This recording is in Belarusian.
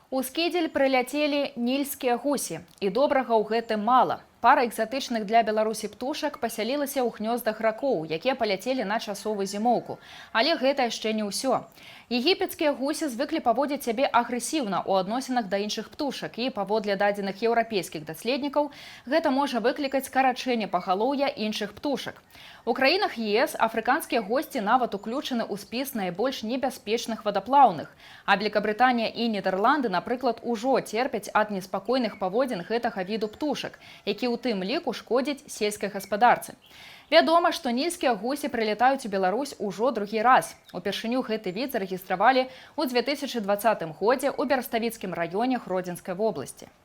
У Скідзель прыляцелі нільскія гусі, і добрага ў гэтым мала. Пара экзатычных для Беларусі птушак пасялілася ў гнёздах ракоў, якія паляцелі на часовую зімоўку. Але гэта яшчэ не ўсё. Егіпецкія гусі звыклі паводзіць сябе агрэсіўна ў адносінах да іншых птушак, і паводле дадзеных еўрапейскіх даследнікаў гэта можа выклікаць скарачэнне пагалоўя іншых птушак. У краінах ЕС афрыканскія госці нават уключаны ў спіс найбольш небяспечных вадаплаўных. А Великабрытанія і Нідерланды, напрыклад, ужо церпяць ад неспакойных паводзін гэтага віду птушак, які ў тым ліку шкодзіць сельскай гаспадарцы. Вядома, што нільскія гусі прылетаюць у Беларусь ужо другі раз. Упершыню гэты від зарэгістравалі ў 2020 годзе ў Бераставіцкім раёне Гродзенскай вобласці.